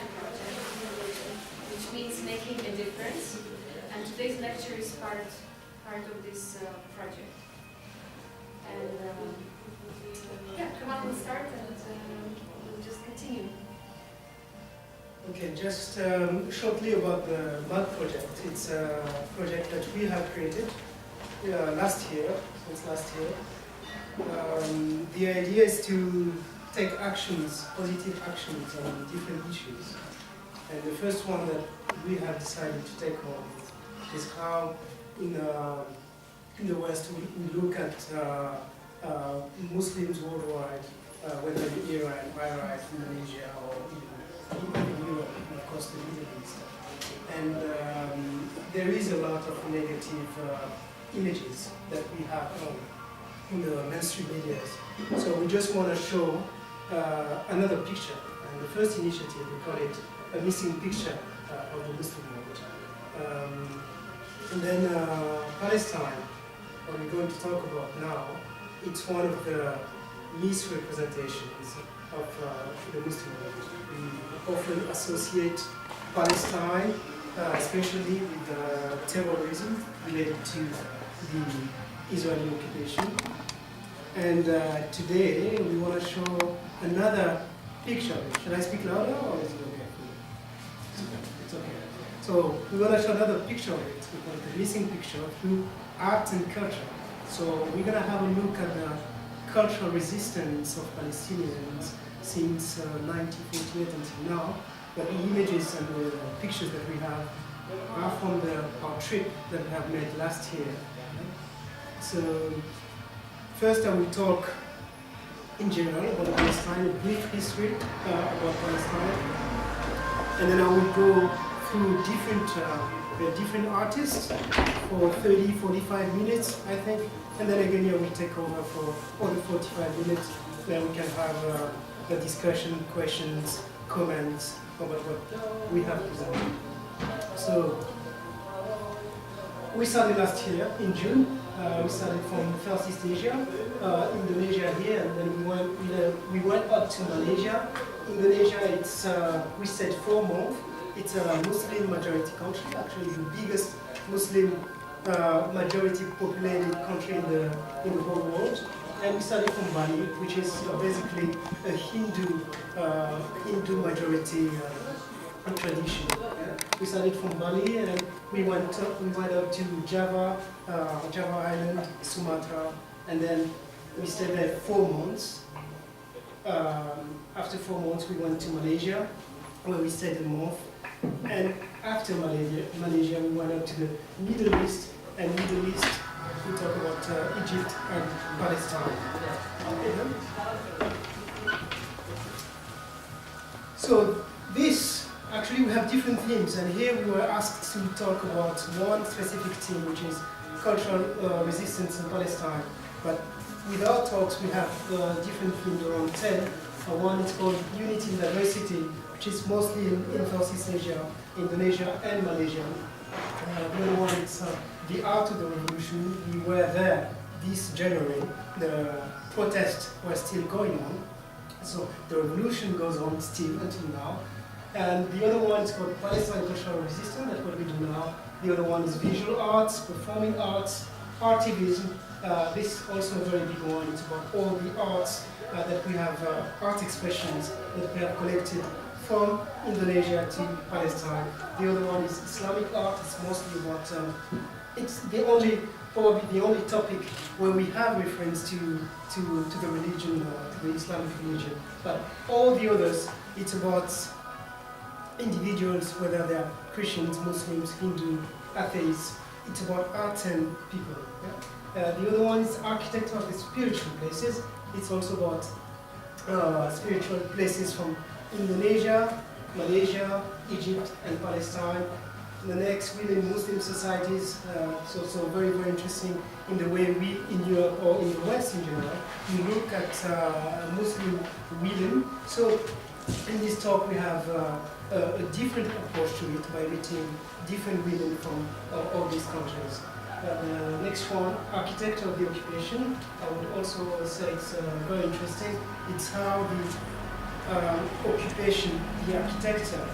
M.A.D project, which means making a difference. And today's lecture is part of this project. And yeah, Kamalu will start and we'll just continue. Okay, just shortly about the M.A.D project. It's a project that we have created since last year. The idea is to take actions, positive actions on different issues. And the first one that we have decided to take on is how in the West we look at Muslims worldwide, whether in Iran, Iraq, Indonesia, or even Europe, and of course the Middle East. And there is a lot of negative images that we have in the mainstream media. So we just want to show another picture. And the first initiative, we call it a missing picture of the Muslim world. And then Palestine, what we're going to talk about now, it's one of the misrepresentations of the Muslim world. We often associate Palestine, especially with terrorism related to the Israeli occupation. And today we want to show another picture. Should I speak louder or is it okay? It's okay. So we want to show another picture of it, we call it the missing picture through art and culture. So we're going to have a look at the cultural resistance of Palestinians since 1948 until now. But the images and the pictures that we have are from our trip that we have made last year. So first I will talk in general about Palestine, a brief history about Palestine. And then I will go through different artists for 30-45 minutes, I think. And then Eugenija will take over for all the 45 minutes. Then we can have a discussion, questions, comments about what we have presented. So we started last year in June. We started from Southeast Asia, Indonesia here, and then we went up to Malaysia. Indonesia, it's we said 4 months. It's a Muslim majority country, actually the biggest Muslim majority populated country in the whole world. And we started from Bali, which is basically a Hindu majority tradition. We started from Bali and we went up to Java Island, Sumatra, and then we stayed there 4 months. After 4 months, we went to Malaysia, where we stayed a month. And after Malaysia, we went up to the Middle East, and Middle East, we talk about Egypt and Palestine. So this, actually we have different themes, and here we were asked to talk about one specific theme, which is cultural resistance in Palestine. But with our talks, we have different themes, around 10. One is called Unity in Diversity, which is mostly in Southeast Asia, Indonesia and Malaysia. The other one is the Art of the Revolution. We were there this January. The protests were still going on. So the revolution goes on still until now. And the other one is called Palestine Cultural Resistance. That's what we do now. The other one is visual arts, performing arts, artivism. This is also a very big one. It's about all the arts that we have, art expressions that we have collected from Indonesia to Palestine. The other one is Islamic art. It's mostly about, it's probably the only topic where we have reference to the religion, to the Islamic religion. But all the others, it's about individuals, whether they are Christians, Muslims, Hindu, atheists. It's about art and people. Yeah? The other one is architecture of the spiritual places. It's also about spiritual places from Indonesia, Malaysia, Egypt, and Palestine. The next, within Muslim societies, it's also very, very interesting in the way we, in Europe or in the West in general, we look at Muslim women. So in this talk, we have a different approach to it by meeting different women from all these countries. The next one, architecture of the occupation. I would also say it's very interesting. It's how occupation, the architecture,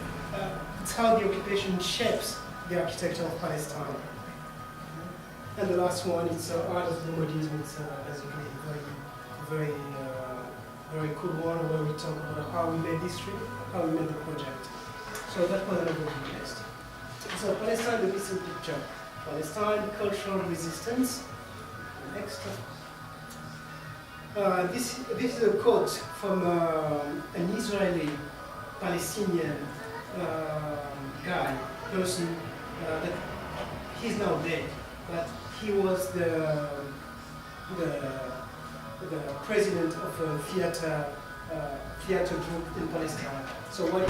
it's how the occupation shapes the architecture of Palestine. And the last one, it's art of the modism. It's basically very cool one where we talk about how we made history, how we made the project. So that was another list. So Palestine, the missing picture. Palestine, cultural resistance. Next. This is a quote from an Israeli Palestinian person that he's now dead, but he was the president of a theater group in Palestine. So what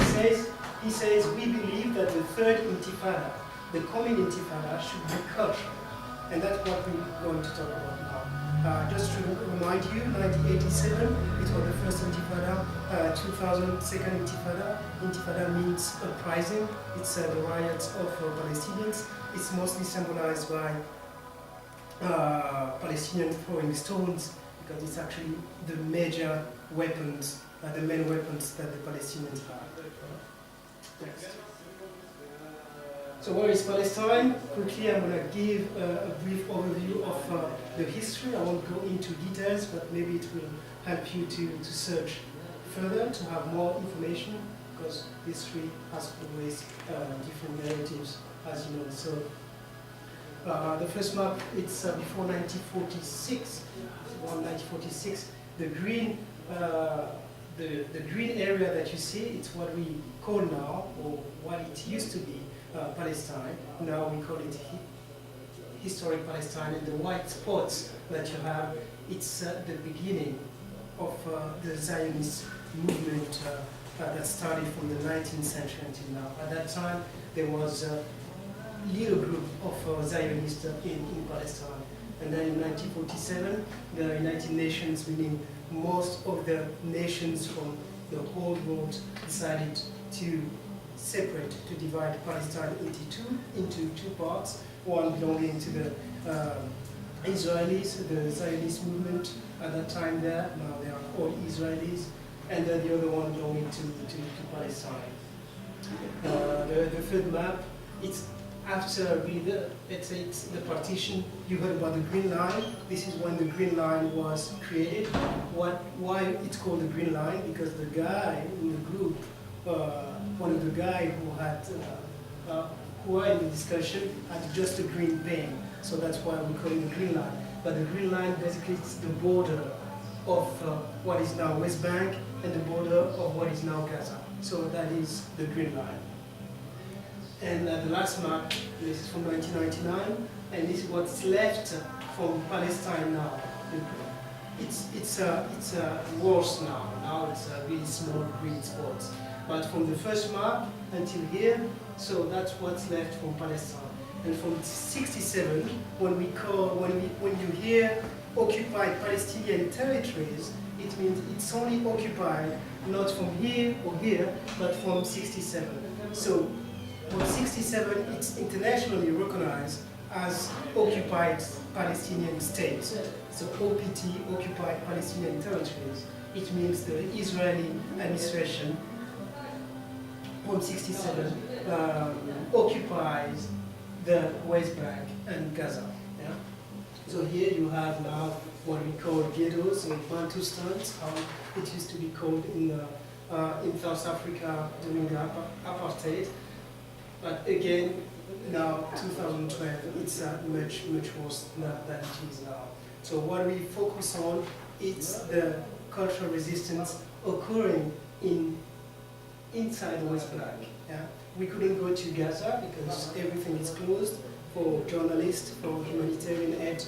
he says, we believe that the third intifada, the coming intifada, should be cultural. And that's what we're going to talk about now. Just to remind you, 1987, it was the first intifada, 2000, second intifada. Intifada means uprising. It's the riots of Palestinians. It's mostly symbolized by Palestinians throwing stones, because it's actually the major weapons, the main weapons that the Palestinians have. Next. So where is Palestine? Quickly, I'm going to give a brief overview of the history. I won't go into details, but maybe it will help you to search further, to have more information, because history has always different narratives, as you know. So the first map, it's before 1946. Around 1946, the green area that you see, it's what we call now, or what it used to be, Palestine. Now we call it historic Palestine. And the white spots that you have, it's the beginning of the Zionist movement that started from the 19th century until now. At that time, there was a little group of Zionists in Palestine. And then in 1947, the United Nations, meaning most of the nations from the whole world, decided to separate, to divide Palestine into two parts, one belonging to the Israelis, the Zionist movement at that time there, now they are all Israelis, and then the other one belonging to Palestine. The third map, it's after let's say it's the partition. You heard about the Green Line. This is when the Green Line was created. Why it's called the Green Line? Because the guy in the group, one of the guys who were in the discussion had just a green pen. So that's why we call it the Green Line. But the Green Line basically is the border of what is now West Bank and the border of what is now Gaza. So that is the Green Line. And the last map, this is from 1999, and this is what's left from Palestine now. It's worse now. Now it's really small green spots. But from the first map until here, so that's what's left from Palestine. And from '67, when you hear occupied Palestinian territories, it means it's only occupied not from here or here, but from '67. So from '67, it's internationally recognized as occupied Palestinian states. So OPT, occupied Palestinian territories. It means the Israeli administration from '67 occupies the West Bank and Gaza. Yeah? So here you have now what we call ghettos or Bantustans, how it used to be called in South Africa during the apartheid. But again, now 2012, it's much worse than it is now. So what we focus on is the cultural resistance occurring inside the West Bank. Yeah? We couldn't go to Gaza because everything is closed for journalists, for humanitarian aid,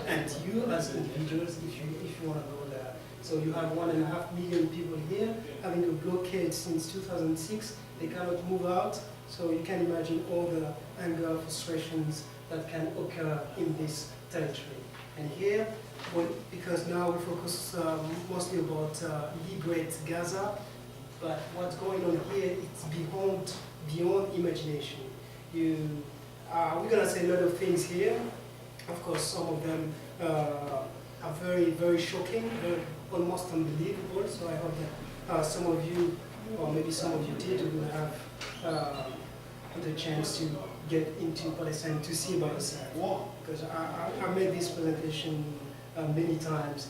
and you as individuals if you want to go there. So you have 1.5 million people here having a blockade since 2006. They cannot move out, so you can imagine all the anger, frustrations that can occur in this territory. And here, because now we focus mostly about liberate Gaza, but what's going on here, it's beyond imagination. We're going to say a lot of things here. Of course, some of them are very, very shocking, very, almost unbelievable. So I hope that some of you, or maybe some of you did, will have the chance to get into Palestine to see by yourself. Because I made this presentation many times,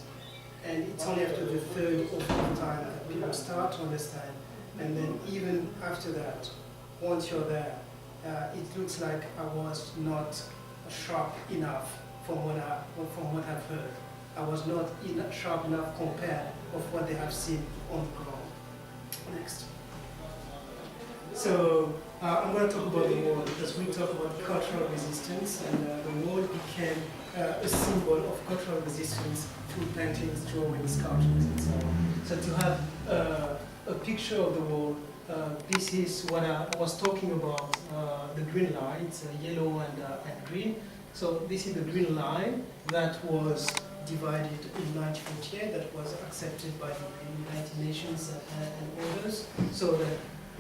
and it's only after the third or fourth time that people start to understand. And then even after that, once you're there, it looks like I was not sharp enough from what I've heard. I was not sharp enough compared of what they have seen on the ground. Next. So I'm going to talk about the wall because we talk about cultural resistance, and the wall became a symbol of cultural resistance through paintings, drawings, cartoons, and so on. So to have a picture of the wall, this is what I was talking about, the green line. It's yellow and green. So this is the green line that was divided in 1948, that was accepted by the United Nations and others. So that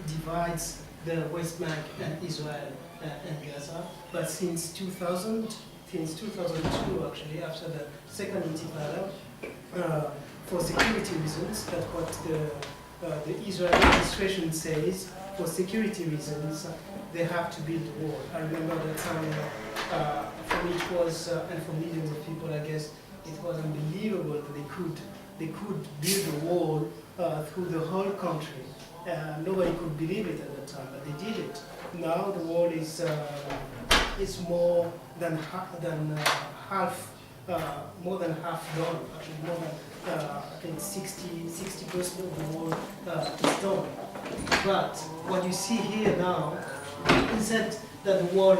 divides the West Bank and Israel and Gaza. But since 2002 actually, after the second intifada, for security reasons, that's what the Israeli administration says, for security reasons, they have to build a wall. I remember that time, for me it was, and for millions of people, I guess, it was unbelievable that they could build a wall through the whole country. Nobody could believe it at that time, but they did it. Now the wall is more than half done. Actually, more than I think 60% of the wall is done. But what you see here now is that the wall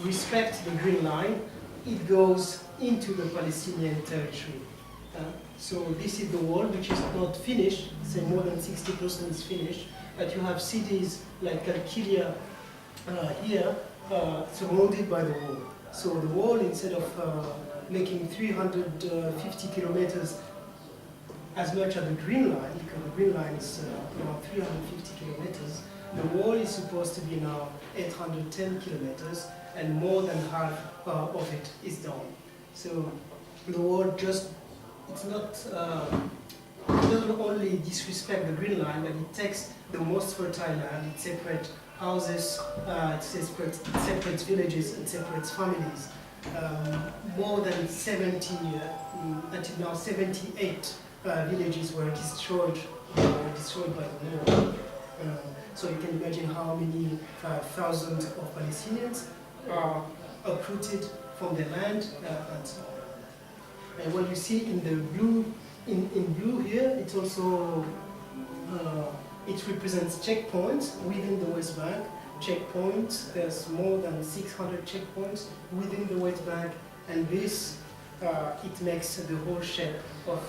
respects the green line. It goes into the Palestinian territory. So this is the wall, which is not finished. Say more than 60% is finished. But you have cities like Al-Kilia here, surrounded by the wall. So the wall, instead of making 350 kilometers as much as the green line, because the green line is around 350 kilometers, the wall is supposed to be now 810 kilometers, and more than half of it is done. So the wall just, it's not, it doesn't only disrespect the green line, but it takes the most fertile land, it separates houses, it separates villages, it separates families. More than 70, until now 78 villages were destroyed by the war. So you can imagine how many thousands of Palestinians are uprooted from their land and so on. And what you see in the blue, in blue here, it's also it represents checkpoints within the West Bank. Checkpoints, there's more than 600 checkpoints within the West Bank, and this it makes the whole shape of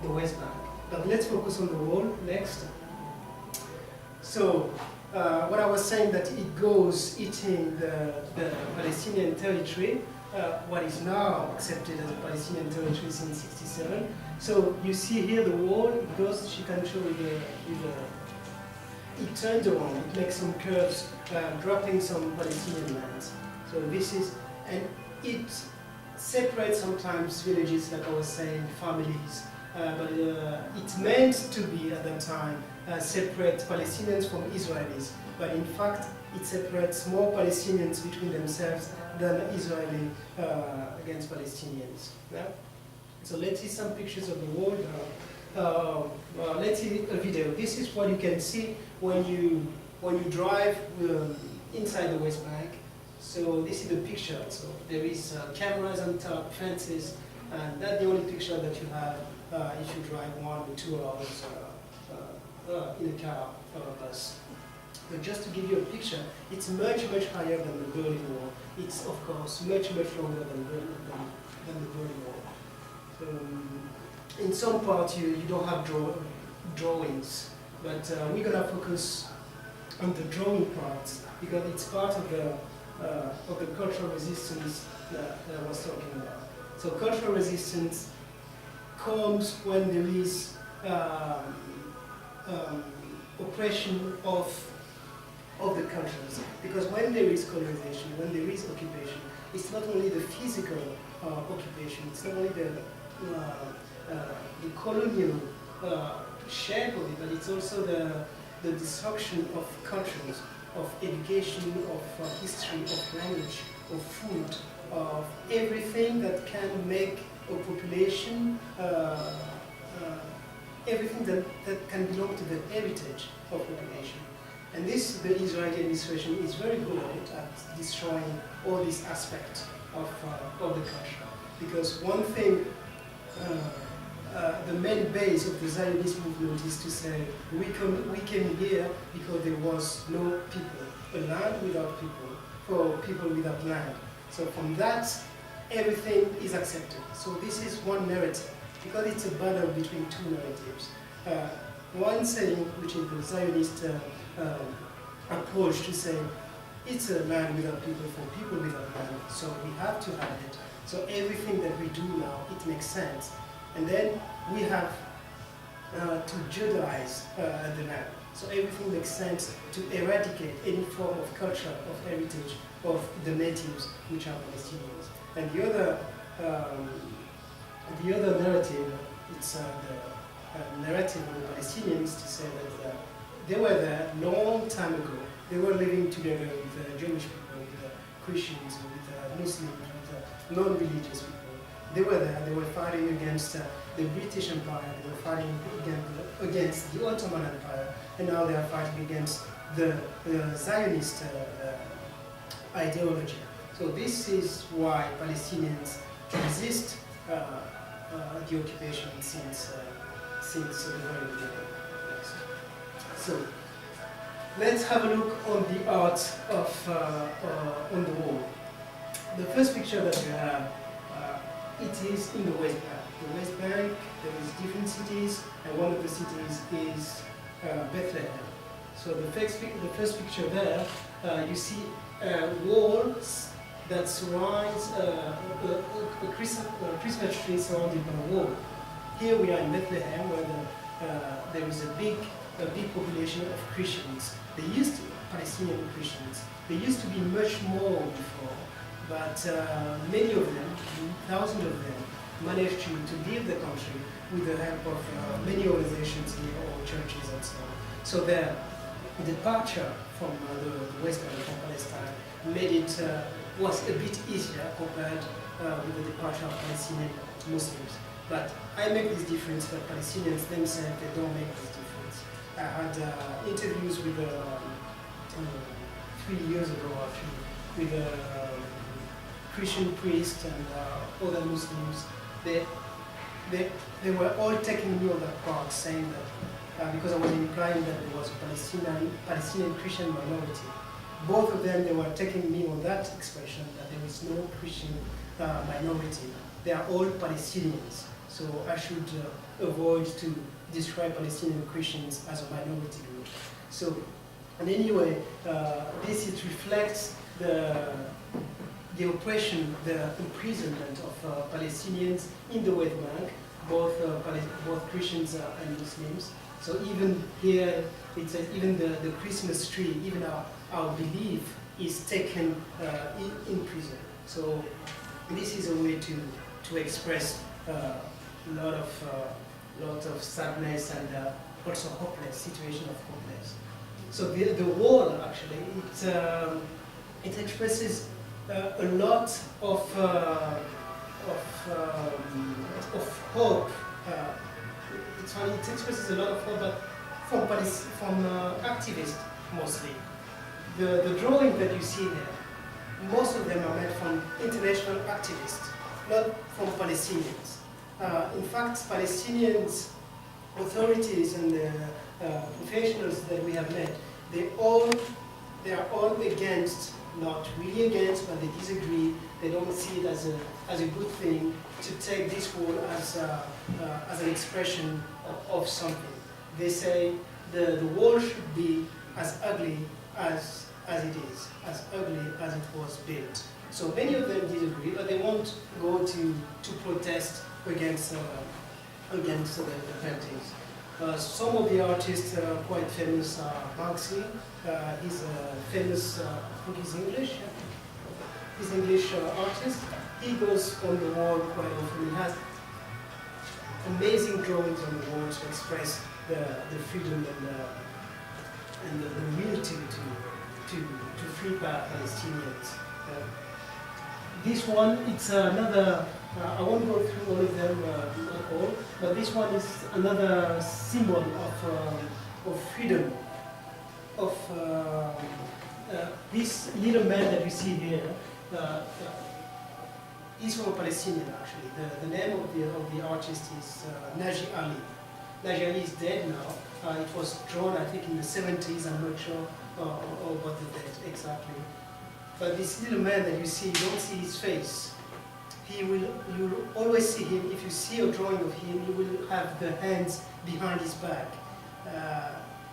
the West Bank. But let's focus on the wall next. So what I was saying, that it goes eating the Palestinian territory, what is now accepted as a Palestinian territory since '67. So you see here the wall, it goes, she can show it turns around, it makes some curves, dropping some Palestinian lands. So this is, and it separates sometimes villages, like I was saying, families, but it's meant to be at that time separate Palestinians from Israelis. But in fact, it separates more Palestinians between themselves than Israeli against Palestinians. Yeah? So let's see some pictures of the wall. Let's see a video. This is what you can see when you drive inside the West Bank. So this is the picture. So there is cameras on top, fences, and that's the only picture that you have if you drive 1 or 2 hours in a car or a bus. But just to give you a picture, it's much, much higher than the Berlin Wall. It's, of course, much, much longer than the Berlin Wall. So, in some parts, you don't have drawings, but we're going to focus on the drawing parts, because it's part of the cultural resistance that I was talking about. So cultural resistance comes when there is oppression of the cultures. Because when there is colonization, when there is occupation, it's not only the physical occupation. It's not only the colonial shape of it, but it's also the destruction of cultures, of education, of history, of language, of food, of everything that can make a population, everything that can belong to the heritage of population. And this, the Israeli administration is very good at destroying all these aspects of the culture. Because one thing, the main base of the Zionist movement is to say, we came here because there was no people, a land without people, for people without land. So from that, everything is accepted. So this is one narrative, because it's a battle between two narratives. One saying, which is the Zionist approach to say, it's a land without people for people without land, so we have to have it. So everything that we do now, it makes sense. And then we have to Judaize the land. So everything makes sense to eradicate any form of culture, of heritage, of the natives, which are Palestinians. And the other narrative, it's the narrative of the Palestinians to say that they were there a long time ago. They were living together with Jewish people, with Christians, with Muslims, with non-religious people. They were there, they were fighting against the British Empire, they were fighting against the Ottoman Empire, and now they are fighting against the Zionist ideology. So this is why Palestinians resist the occupation since the very beginning. So let's have a look on the art of on the wall. The first picture that you have, it is in the West Bank. The West Bank, there is different cities, and one of the cities is Bethlehem. So the first picture there, you see walls that surrounds a Christmas tree surrounded by a wall. Here we are in Bethlehem, where there is a big population of Christians. They used to be Palestinian Christians. They used to be much more before, but many of them, thousands of them, managed to leave the country with the help of many organizations here or churches and so on. So their departure from the West Bank, from Palestine, made it was a bit easier compared with the departure of Palestinian Muslims. But I make this difference, but Palestinians themselves, they don't make this difference. I had interviews with 3 years ago actually, with a Christian priest and other Muslims. They were all taking me on that part, saying that because I was implying that there was a Palestinian Christian minority. Both of them, they were taking me on that expression that there is no Christian minority. They are all Palestinians. So I should avoid to describe Palestinian Christians as a minority group. So, and anyway, this reflects the oppression, the imprisonment of Palestinians in the West Bank, both Christians and Muslims. So even here, it says even the Christmas tree, even our belief is taken in prison. So this is a way to express a lot of sadness and also hopeless, situation of hopeless. So the wall actually, it expresses a lot of hope. It's funny, it expresses a lot of hope, but from activists mostly. The drawing that you see there, most of them are made from international activists, not from Palestinians. In fact, Palestinians, authorities and the professionals that we have met, they are all against, not really against, but they disagree. They don't see it as a good thing to take this wall as an expression of something. They say the wall should be as ugly as it is, as ugly as it was built. So many of them disagree, but they won't go to protest against the paintings. Some of the artists are quite famous. Banksy, he's a famous, I think he's English. He's an English artist. he goes on the wall quite often. He has amazing drawings on the wall to express the freedom and the will to free Palestinians. This one, it's another, I won't go through all of them at all, but this one is another symbol of freedom, of this little man that you see here. He's from a Palestinian, actually. The name of the artist is Naji Ali. Naji Ali is dead now. It was drawn, I think, in the 70s. I'm not sure about the date exactly. But this little man that you see, you don't see his face. You will always see him. If you see a drawing of him, you will have the hands behind his back.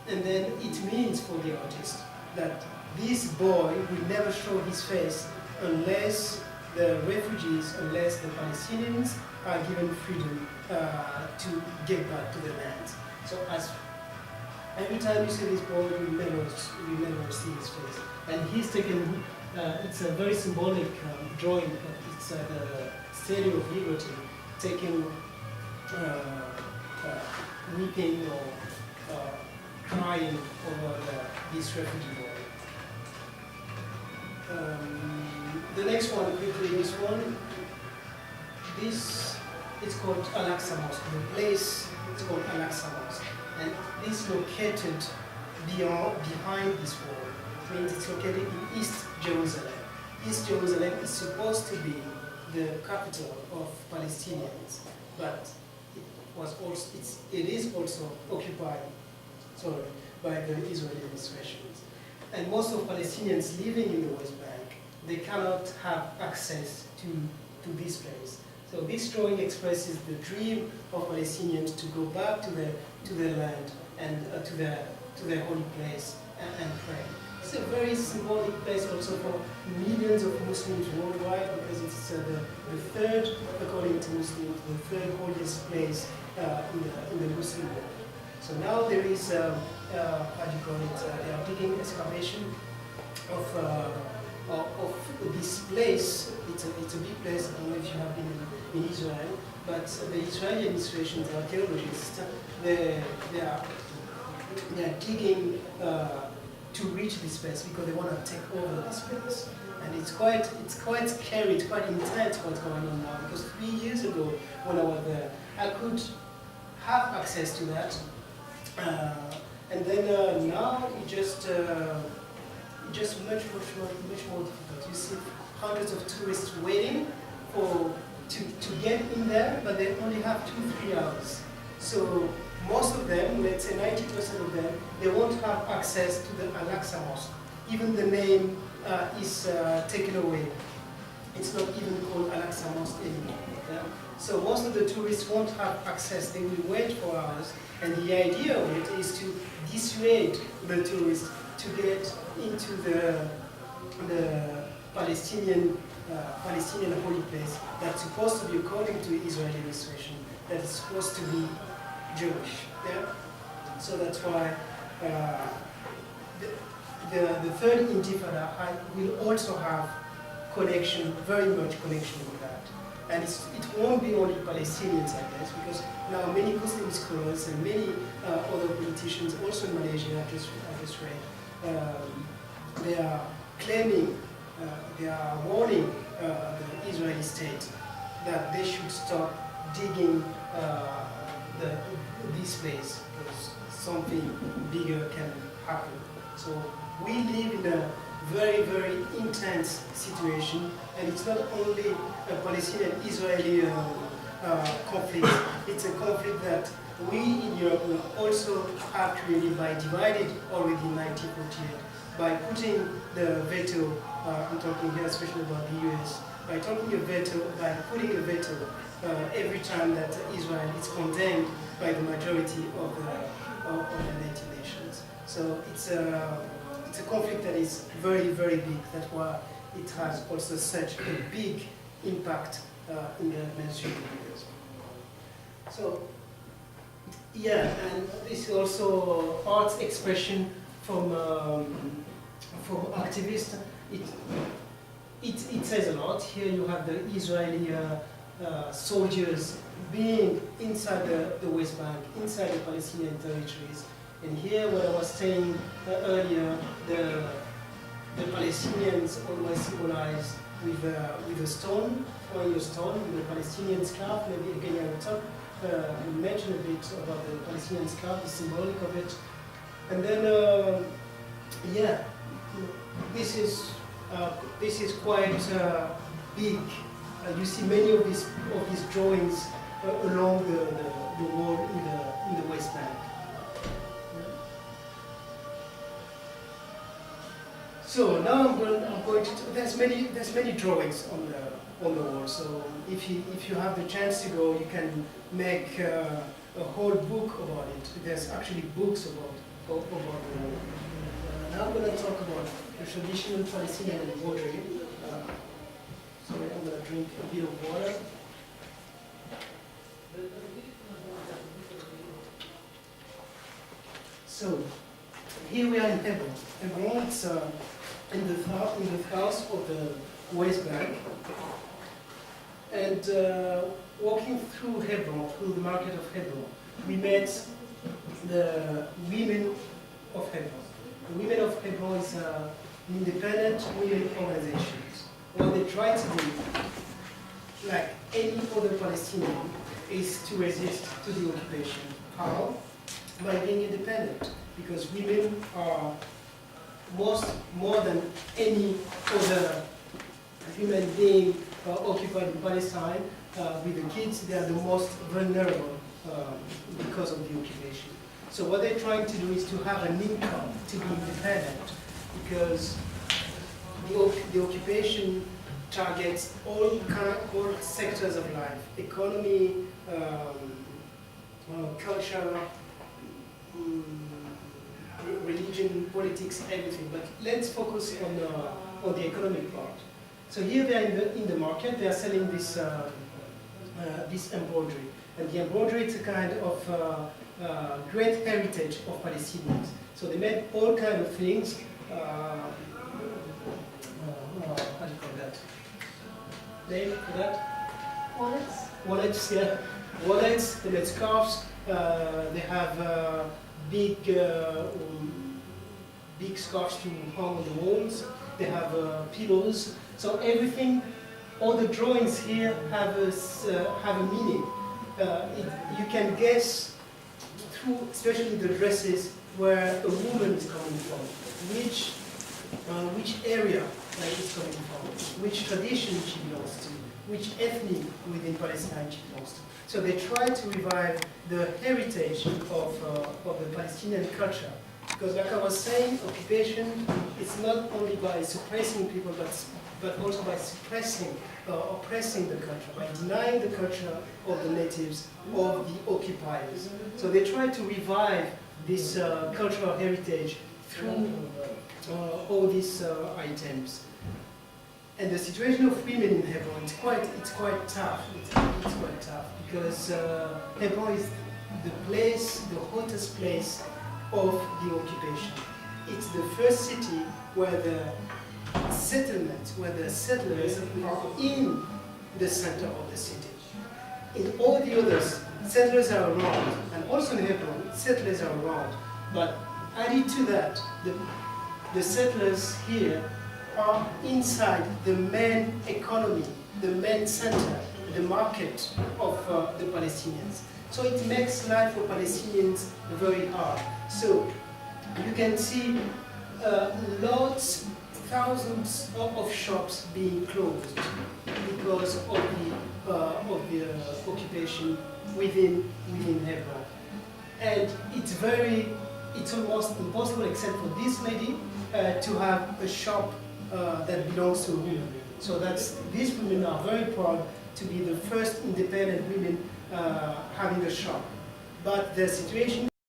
And then it means for the artist that this boy will never show his face unless the refugees, unless the Palestinians are given freedom to get back to the land. So as every time you see this boy, you never see his face. And he's taken, it's a very symbolic drawing, but it's the Statue of Liberty, taken weeping or crying over this refugee boy. The next one, quickly, this one. This is called Al-Aqsa Mosque. The place is called Al-Aqsa Mosque. And this is located behind this wall. It means it's located in East Jerusalem. East Jerusalem is supposed to be the capital of Palestinians, but it is also occupied by the Israeli administration. And most of Palestinians living in the West Bank, they cannot have access to this place. So this drawing expresses the dream of Palestinians to go back to their land and to their holy place and pray. It's a very symbolic place also for millions of Muslims worldwide, because it's the third, according to Muslims, the third holiest place in the Muslim world. So now there is, how do you call it, they are digging excavation of this place. It's a big place. I don't know if you have been in Israel, but the Israeli administration, the archaeologists, they are digging to reach this place because they want to take over this place. And it's quite scary, it's quite intense what's going on now, because 3 years ago when I was there, I could have access to that. And then now it's just much more difficult. You see hundreds of tourists waiting to get in there, but they only have 2-3 hours. So most of them, let's say 90% of them, they won't have access to the Al-Aqsa Mosque. Even the name is taken away. It's not even called Al-Aqsa Mosque anymore. Yeah? So most of the tourists won't have access. They will wait for hours. And the idea of it is to dissuade the tourists to get into the Palestinian holy place that's supposed to be, according to the Israeli administration, that is supposed to be Jewish. Yeah? So that's why the third Intifada will also have connection, very much connection with that. And it won't be only Palestinians, I guess, because now many Muslim scholars and many other politicians, also in Malaysia, I just read, they are claiming, they are warning the Israeli state that they should stop digging this place, because something bigger can happen. So we live in a very, very intense situation, and it's not only a Palestinian-Israeli conflict, it's a conflict that we in Europe also have created by dividing already in 1948, by putting the veto, I'm talking here especially about the US, by putting a veto every time that Israel is condemned by the majority of the United Nations. So it's a conflict that is very, very big. That's why it has also such a big impact in the mainstream media. So, yeah, and this is also art's expression from activists. it says a lot. Here you have the Israeli soldiers being inside the West Bank, inside the Palestinian territories. And here, what I was saying earlier, the Palestinians always symbolized with a stone, throwing a stone, with a Palestinian scarf. Maybe again I will talk, mention a bit about the Palestinian scarf, the symbolic of it. And then, yeah, this is quite big. You see many of these drawings along the wall in the West Bank. So now I'm going to. There's many drawings on the wall. So if you have the chance to go, you can make a whole book about it. There's actually books about the wall. Now I'm going to talk about the traditional Palestinian embroidery. Sorry, I'm going to drink a bit of water. So here we are in Hebron. Hebron is in the south of the West Bank. And walking through Hebron, through the market of Hebron, we met the women of Hebron. The women of Hebron is an independent women organization. What they try to do, like any other Palestinian, is to resist to the occupation. How? By being independent. Because women are more than any other human being occupied in Palestine, with the kids, they are the most vulnerable because of the occupation. So what they're trying to do is to have an income, to be independent, because the occupation targets all sectors of life: economy, culture, religion, politics, everything. But let's focus on the economic part. So here they are in the market. They are selling this this embroidery, and the embroidery is a kind of great heritage of Palestinians. So they made all kinds of things. How do you call that? Name for that? Wallets? Wallets, yeah. Wallets, they made scarves, they have big scarves to hang on the walls, they have pillows. So everything, all the drawings here have a meaning. You can guess through, especially the dresses, where a woman is coming from, which area it's coming from, which tradition she belongs to, which ethnic within Palestine she belongs to. So they try to revive the heritage of the Palestinian culture. Because like I was saying, occupation is not only by suppressing people, but also by suppressing, oppressing the culture, by denying the culture of the natives, of the occupiers. So they try to revive this cultural heritage through all these items. And the situation of women in Hebron, it's quite tough. It's quite tough because Hebron is the place, the hottest place of the occupation. It's the first city where the settlements, where the settlers are in the center of the city. In all the others, settlers are around, and also in Hebron, settlers are around. But added to that, the settlers here are inside the main economy, the main center, the market of the Palestinians. So it makes life for Palestinians very hard. So you can see thousands of shops being closed because of the occupation within Hebron. And it's almost impossible, except for this lady, to have a shop that belongs to a woman. So these women are very proud to be the first independent women having a shop. But the situation